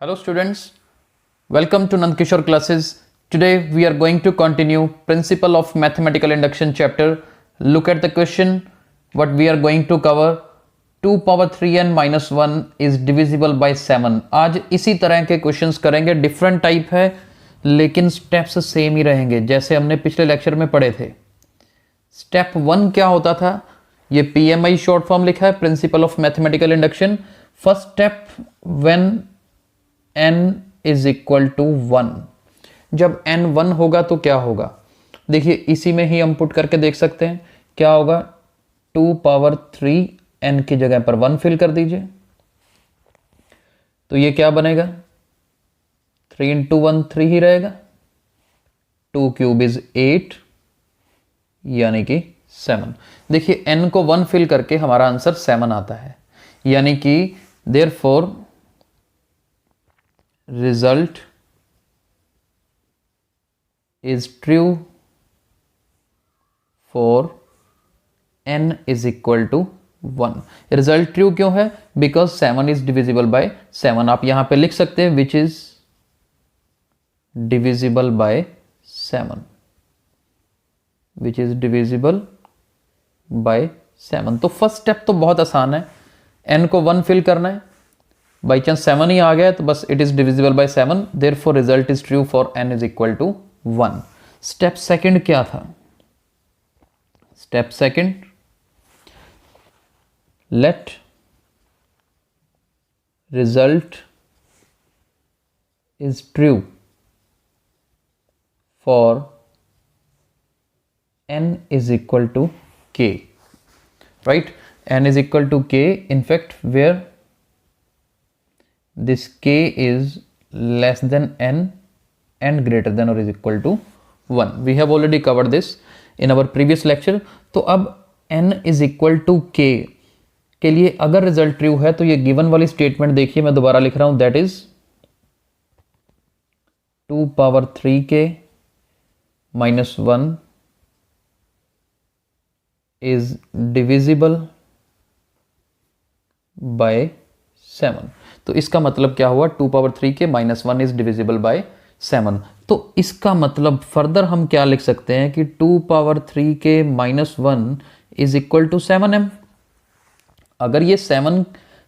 Hello students, welcome to Nandkishore classes. Today we are going to continue principle of mathematical induction chapter. Look at the question. What we are going to cover 2 power 3n minus 1 is divisible by 7. आज इसी तरह के questions करेंगे. Different type है लेकिन steps same ही रहेंगे जैसे हमने पिछले लेक्चर में पढ़े थे. स्टेप 1 क्या होता था? ये PMI शॉर्ट फॉर्म लिखा है, principle of mathematical induction. First step when n is equal to 1. जब n 1 होगा तो क्या होगा? देखिए इसी में ही हम पुट करके देख सकते हैं क्या होगा. 2 पावर 3 n की जगह पर 1 फिल कर दीजिए तो ये क्या बनेगा? 3 इंटू 1 3 ही रहेगा. 2 क्यूब इज 8 यानी कि 7. देखिए n को 1 फिल करके हमारा आंसर 7 आता है, यानी कि therefore result is true for n is equal to 1. Result true क्यों है? Because 7 is divisible by 7. आप यहां पे लिख सकते हैं which is divisible by 7, which is divisible by 7. तो फर्स्ट स्टेप तो बहुत आसान है, n को 1 फिल करना है. बाई चांस 7 ही आ गया तो बस it is divisible by 7. Therefore result is true for n is equal to 1. Step second क्या था? Step second, let result is true for n is equal to k. Right, n is equal to k. In fact where this k is less than n and greater than or is equal to 1. We have already covered this in our previous lecture. तो अब n is equal to k के लिए अगर result true है तो ये given वाली statement देखिए, मैं दोबारा लिख रहा हूं, that is 2 power 3k minus 1 is divisible by 7. तो इसका मतलब क्या हुआ? 2 power 3k minus 1 is divisible by 7. तो इसका मतलब फर्दर हम क्या लिख सकते हैं कि 2 power 3k minus 1 is equal to 7m. अगर ये 7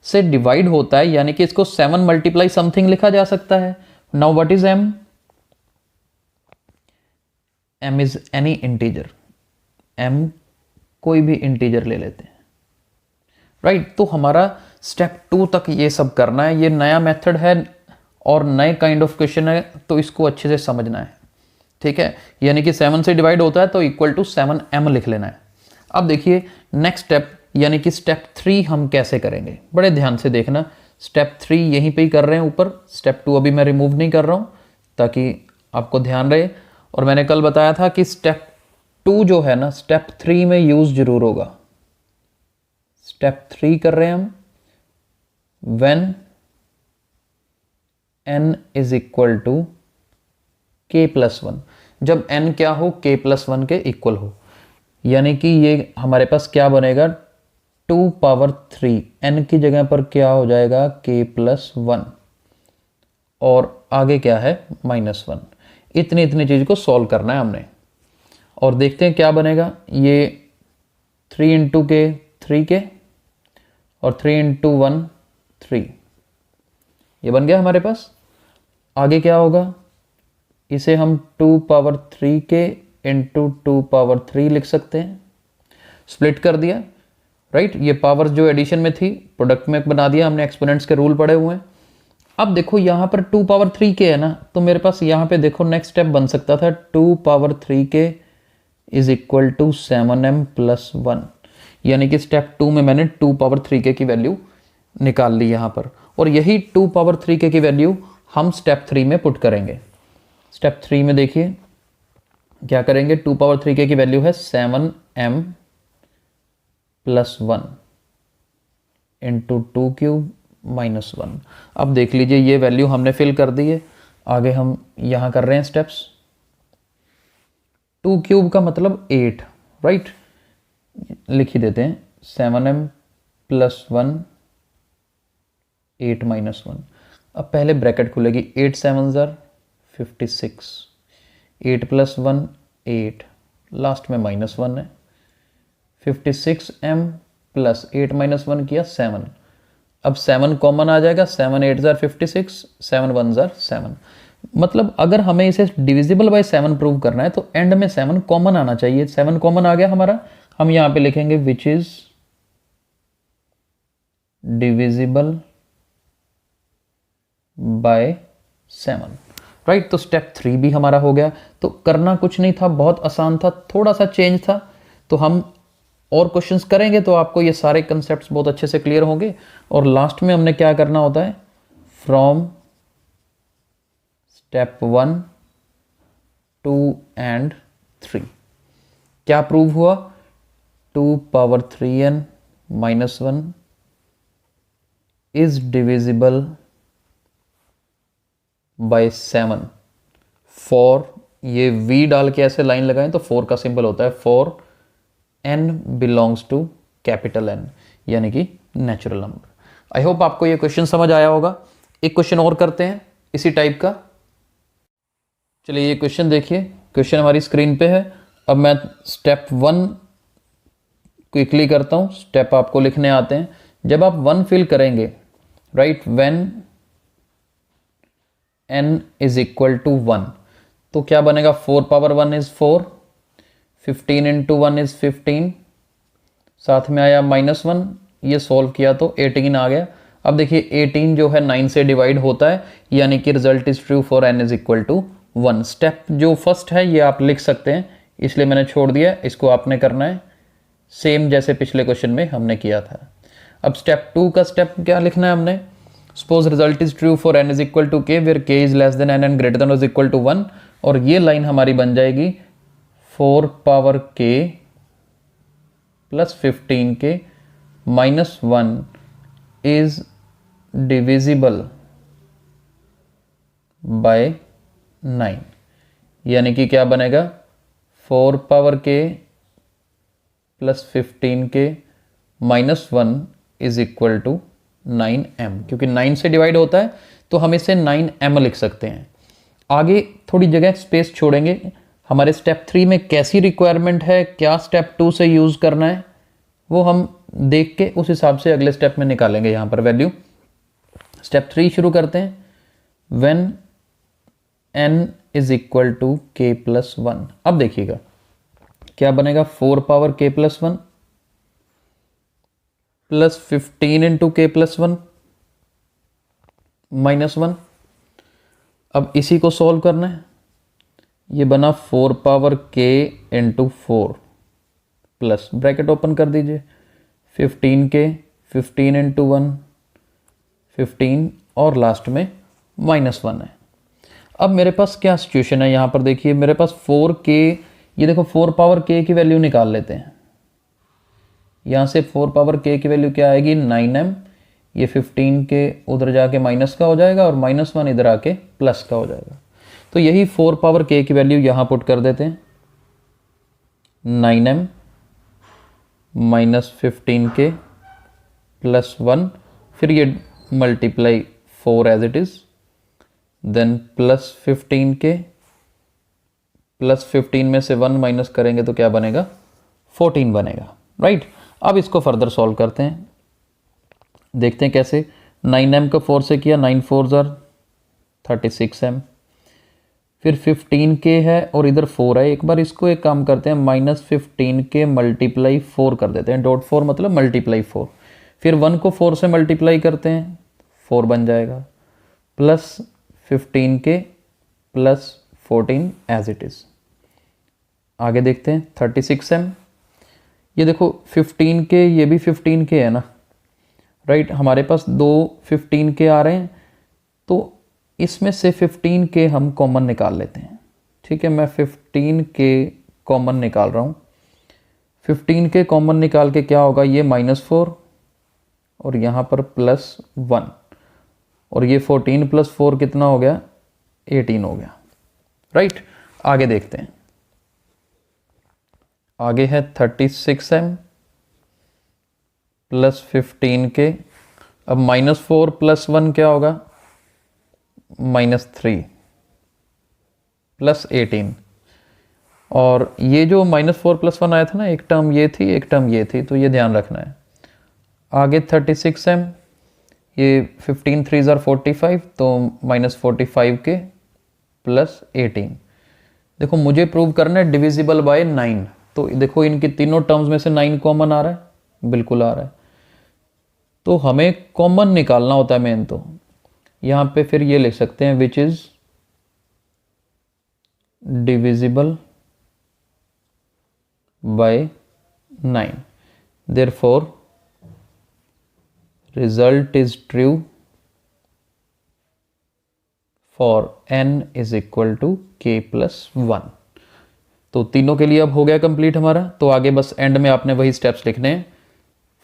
से डिवाइड होता है यानी कि इसको 7 मल्टीप्लाई समथिंग लिखा जा सकता है. Now what is m? m is any integer. m कोई भी इंटीजर ले लेते हैं. राइट, तो हमारा स्टेप 2 तक ये सब करना है. ये नया मेथड है और नए काइंड ऑफ क्वेश्चन है तो इसको अच्छे से समझना है. ठीक है, यानी कि 7 से डिवाइड होता है तो इक्वल टू 7m लिख लेना है. अब देखिए नेक्स्ट स्टेप यानी कि स्टेप 3 हम कैसे करेंगे, बड़े ध्यान से देखना. स्टेप 3 यहीं पे ही कर रहे हैं ऊपर. स्टेप 2 अभी मैं रिमूव नहीं कर रहा हूं ताकि आपको ध्यान रहे. और मैंने कल बताया था कि स्टेप 2 जो है ना, स्टेप 3 में यूज जरूर होगा. स्टेप 3 कर रहे हैं हम when n is equal to k plus 1. जब n क्या हो? k plus 1 के इक्वल हो. यानी कि ये हमारे पास क्या बनेगा? 2 पावर 3 n की जगह पर क्या हो जाएगा? k plus 1 और आगे क्या है? माइनस 1. इतनी चीज को सॉल्व करना है हमने और देखते हैं क्या बनेगा. ये 3 इंटू के 3k और 3 इंटू 1 3, ये बन गया हमारे पास. आगे क्या होगा? इसे हम 2 पावर 3k इंटू 2 पावर 3 लिख सकते हैं. स्प्लिट कर दिया. राइट, ये पावर जो एडिशन में थी प्रोडक्ट में बना दिया हमने. एक्सपोनेंट्स के रूल पढ़े हुए हैं. अब देखो यहाँ पर 2 पावर 3k है ना, तो मेरे पास यहाँ पे देखो नेक्स्ट स्टेप बन सकता था 2 power 3k is equal to 7m plus 1. यानी कि स्टेप 2 में मैंने 2 पावर 3k की वैल्यू निकाल ली यहां पर, और यही 2 पावर 3k की वैल्यू हम स्टेप 3 में पुट करेंगे. स्टेप 3 में देखिए क्या करेंगे. 2 पावर 3k की वैल्यू है 7m plus 1 into 2 cube minus 1. अब देख लीजिए ये वैल्यू हमने फिल कर दी है. आगे हम यहां कर रहे हैं स्टेप्स. 2 क्यूब का मतलब 8. राइट, लिख ही देते हैं 7m प्लस 1 8 माइनस 1. अब पहले ब्रैकेट खुलेगी, 8 7 ज़र 56, 8 + 1 8, लास्ट में -1 है, 56m + 8 - 1 किया 7। अब 7 कॉमन आ जाएगा, 7 8 ज़र 56, 7 1 ज़र 7। मतलब अगर हमें इसे डिविजिबल बाय 7 प्रूव करना है तो एंड में 7 कॉमन आना चाहिए। 7 कॉमन आ गया हमारा, हम यहाँ पे लिखेंगे विच इज डिविजिबल बाय 7, राइट। तो स्टेप 3 भी हमारा हो गया। तो करना कुछ नहीं था, बहुत आसान था, थोड़ा सा चेंज था। तो हम और क्वेश्चंस करेंगे तो आपको ये सारे कंसेप्ट्स बहुत अच्छे से क्लियर होंगे। और लास्ट में हमने क्या करना होता है, फ्रॉम स्टेप 1 2 एंड 3 क्या प्रूव हुआ, 2^3n - 1 is divisible by 7 for, ये v डाल के ऐसे लाइन लगाएं तो 4 का सिंबल होता है, for n belongs to capital N, यानी कि नेचुरल नंबर। आई होप आपको ये क्वेश्चन समझ आया होगा। एक क्वेश्चन और करते हैं इसी टाइप का। चलिए ये क्वेश्चन देखिए, क्वेश्चन हमारी स्क्रीन पे है। अब मैं स्टेप 1 क्विकली करता हूँ, स्टेप आपको लिखने आते हैं। जब आप 1 फिल करेंगे, राइट, व्हेन n = 1, तो क्या बनेगा, 4^1 = 4, 15 × 1 = 15, साथ में आया -1, ये सॉल्व किया तो 18 आ गया। अब देखिए 18 जो है 9 से डिवाइड होता है, यानी कि result is true for n = 1। Step जो फर्स्ट है ये आप लिख सकते हैं, इसलिए मैंने छोड़ दिया, इसको आपने करना है सेम जैसे पिछले क्वेश्चन में हमने किया था। अब स्टेप 2 का स्टेप क्या लिखना है हमने, suppose result is true for n = k where k is less than n and greater than और = 1, और ये लाइन हमारी बन जाएगी 4^k + 15k - 1 is divisible by 9, यानी कि क्या बनेगा, 4^k + 15k - 1 is equal to 9m, क्योंकि 9 से डिवाइड होता है तो हम इसे 9m लिख सकते हैं। आगे थोड़ी जगह स्पेस छोड़ेंगे, हमारे स्टेप 3 में कैसी रिक्वायरमेंट है, क्या स्टेप 2 से यूज करना है, वो हम देख के उस हिसाब से अगले स्टेप में निकालेंगे यहाँ पर वैल्यू। स्टेप 3 शुरू करते हैं, व्हेन n = k + 1। अब देखिएगा क्या बनेगा, 4^k + 1 + 15 × k + 1 -1। अब इसी को सॉल्व करना है, ये बना 4^k × 4 प्लस ब्रैकेट ओपन कर दीजिए 15k, 15 × 1 15 और लास्ट में -1 है। अब मेरे पास क्या सिचुएशन है, यहाँ पर देखिए मेरे पास 4k, ये देखो 4^k की वैल्यू निकाल लेते हैं। यहाँ से 4^k की वैल्यू क्या आएगी, 9m, ये 15k उधर जाके माइनस का हो जाएगा और -1 इधर आके प्लस का हो जाएगा। तो यही 4^k की वैल्यू यहाँ पुट कर देते हैं, 9m - 15k + 1, फिर ये multiply 4 as it is, then plus 15k + 15 में से 1 माइनस करेंगे तो क्या बनेगा, 14 बनेगा, राइट। अब इसको फर्दर सॉल्व करते हैं, देखते हैं कैसे। 9m को 4 से किया, 9 4 ज़र 36m, फिर 15k है और इधर 4 है। एक बार इसको एक काम करते हैं, -15k × 4 कर देते हैं, डॉट 4 मतलब मल्टीप्लाई 4, फिर 1 को 4 से मल्टीप्लाई करते हैं, 4 बन जाएगा, plus 15k + 14 as it is. आगे देखते हैं 36m, ये देखो 15k, ये भी 15k है ना, राइट। हमारे पास दो 15k आ रहे हैं, तो इसमें से 15k हम कॉमन निकाल लेते हैं, ठीक है। मैं 15k कॉमन निकाल रहा हूँ, 15k कॉमन निकाल के क्या होगा, ये -4 और यहाँ पर +1, और ये 14 + 4 कितना हो गया, 18 हो गया, राइट। आगे देखते हैं, आगे है 36m + 15k। अब -4 + 1 क्या होगा, -3 प्लस 18, और ये जो -4 + 1 आया था ना, एक टर्म ये थी एक टर्म ये थी, तो ये ध्यान रखना है। आगे 36m, ये 15 3 ज़ार 45, तो -45 के प्लस 18। देखो मुझे प्रूव करना है डिविजिबल बाय 9, तो देखो इनके तीनों टर्म्स में से 9 कॉमन आ रहा है, बिल्कुल आ रहा है, तो हमें कॉमन निकालना होता है मेन। तो यहाँ पे फिर ये लिख सकते हैं which is divisible by 9, therefore result is true for n is equal to k + 1। तो तीनों के लिए अब हो गया कंप्लीट हमारा। तो आगे बस एंड में आपने वही स्टेप्स लिखने हैं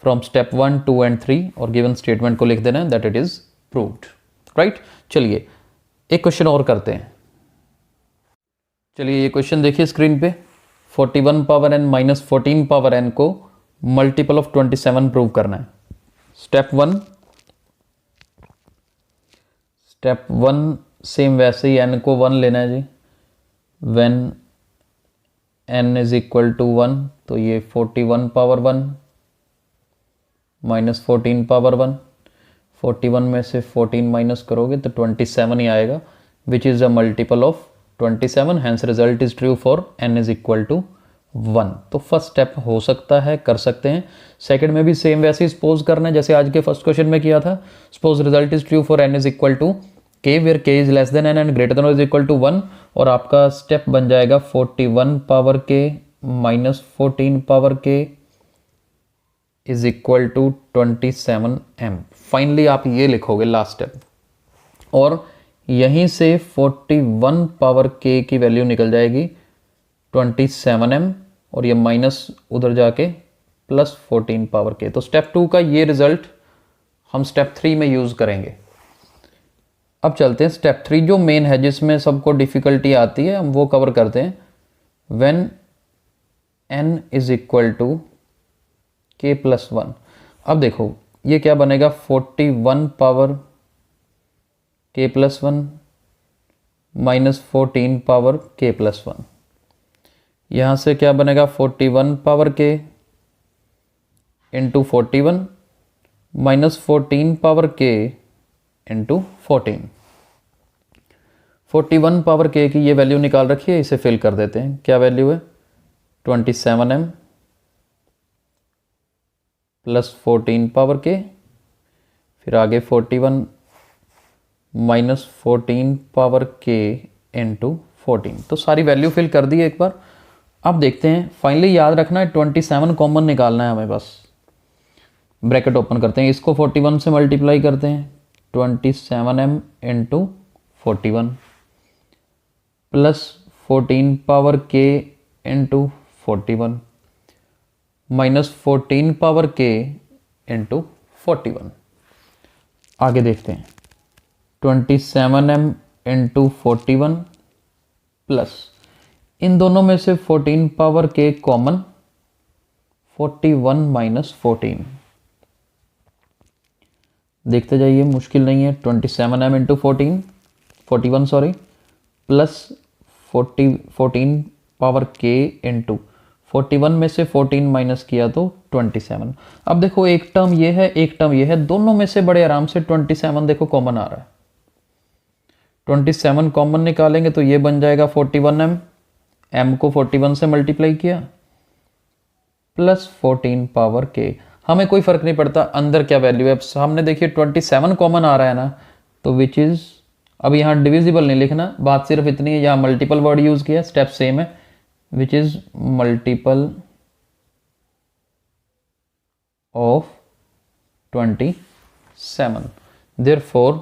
फ्रॉम स्टेप 1 2 एंड 3, और गिवन स्टेटमेंट को लिख देना है that it is proved, right. चलिए एक क्वेश्चन और करते हैं। चलिए ये क्वेश्चन देखिए स्क्रीन पे, 41 power n minus 14 power n को मल्टीपल ऑफ 27 प्रूव करना है। स्टेप 1 सेम वैसे ही n को 1 लेना है जी। When n is equal to 1, तो ये 41 पावर 1 माइनस 14 पावर 1, 41 में से 14 माइनस करोगे तो 27 ही आएगा, which is a multiple of 27, hence result is true for n is equal to 1। तो फर्स्ट स्टेप हो सकता है, कर सकते हैं। सेकंड में भी सेम वैसे ही सपोज करना है जैसे आज के फर्स्ट क्वेश्चन में किया था। Suppose result is true for n is equal to k, where k is less than n and greater than और इज इक्वल टू 1, और आपका स्टेप बन जाएगा 41 power k minus 14 power k is equal to 27m। Finally आप ये लिखोगे last step, और यहीं से 41 पावर k की वैल्यू निकल जाएगी 27m, और ये माइनस उधर जाके प्लस 14 पावर k। तो स्टेप 2 का ये रिजल्ट हम स्टेप 3 में यूज करेंगे। अब चलते हैं स्टेप 3 जो मेन है, जिसमें सबको डिफिकल्टी आती है, हम वो कवर करते हैं। When n is equal to k + 1। अब देखो ये क्या बनेगा, 41 power k + 1 minus 14 power k + 1। यहाँ से क्या बनेगा, 41 power k into 41 minus 14 power k into 14। 41 power k की ये वैल्यू निकाल रखी है, इसे फिल कर देते हैं। क्या वैल्यू है, 27m प्लस 14 पावर k, फिर आगे 41 माइनस 14 पावर k इंटू 14। तो सारी वैल्यू फिल कर दी है एक बार। अब देखते हैं, फाइनली याद रखना है 27 कॉमन निकालना है हमें। बस ब्रैकेट ओपन करते हैं, इसको 41 से मल्टीप्लाई करते हैं, 27m into 41 plus 14 power k into 41 minus 14 power k into 41। आगे देखते हैं, 27m इंटू 41 प्लस इन दोनों में से 14 पावर k कॉमन, 41 माइनस 14। देखते जाइए, मुश्किल नहीं है। 27m into 41 sorry, plus 14 power k into 41 में से 14 माइनस किया तो 27। अब देखो एक टर्म ये है एक टर्म ये है, दोनों में से बड़े आराम से 27 देखो कॉमन आ रहा है। 27 कॉमन निकालेंगे तो ये बन जाएगा 41m, m को 41 से मल्टीप्लाई किया प्लस 14 पावर k। हमें कोई फर्क नहीं पड़ता अंदर क्या वैल्यू है, सामने देखिए 27 कॉमन आ रहा है ना, तो विच इज, अब यहाँ डिविजिबल नहीं लिखना, बात सिर्फ इतनी है, यहाँ मल्टीपल वर्ड यूज किया, स्टेप सेम है, which is multiple of 27, therefore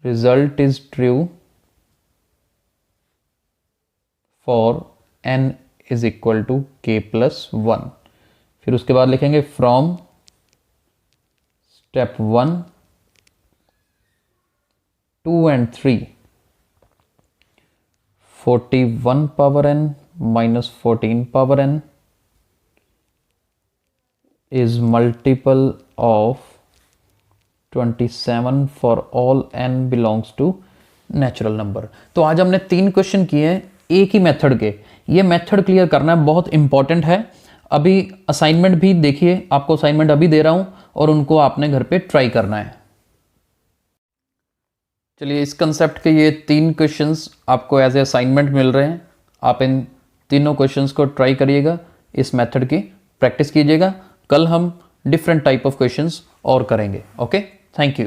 result is true for n is equal to k + 1। फिर उसके बाद लिखेंगे from step 1 2 and 3, 41 power n minus 14 power n is multiple of 27 for all n belongs to natural number. तो आज हमने 3 question किए हैं एक ही मेथड के। ये मेथड क्लियर करना बहुत इंपॉर्टेंट है। अभी असाइनमेंट भी देखिए, आपको असाइनमेंट अभी दे रहा हूं और उनको आपने घर पे ट्राई करना है। चलिए, इस कंसेप्ट के ये 3 क्वेश्चंस आपको एज ए असाइनमेंट मिल रहे हैं। आप इन तीनों क्वेश्चंस को ट्राई करिएगा, इस मेथड की प्रैक्टिस कीजिएगा। कल हम डिफरेंट टाइप ऑफ क्वेश्चंस और करेंगे। Okay, thank you.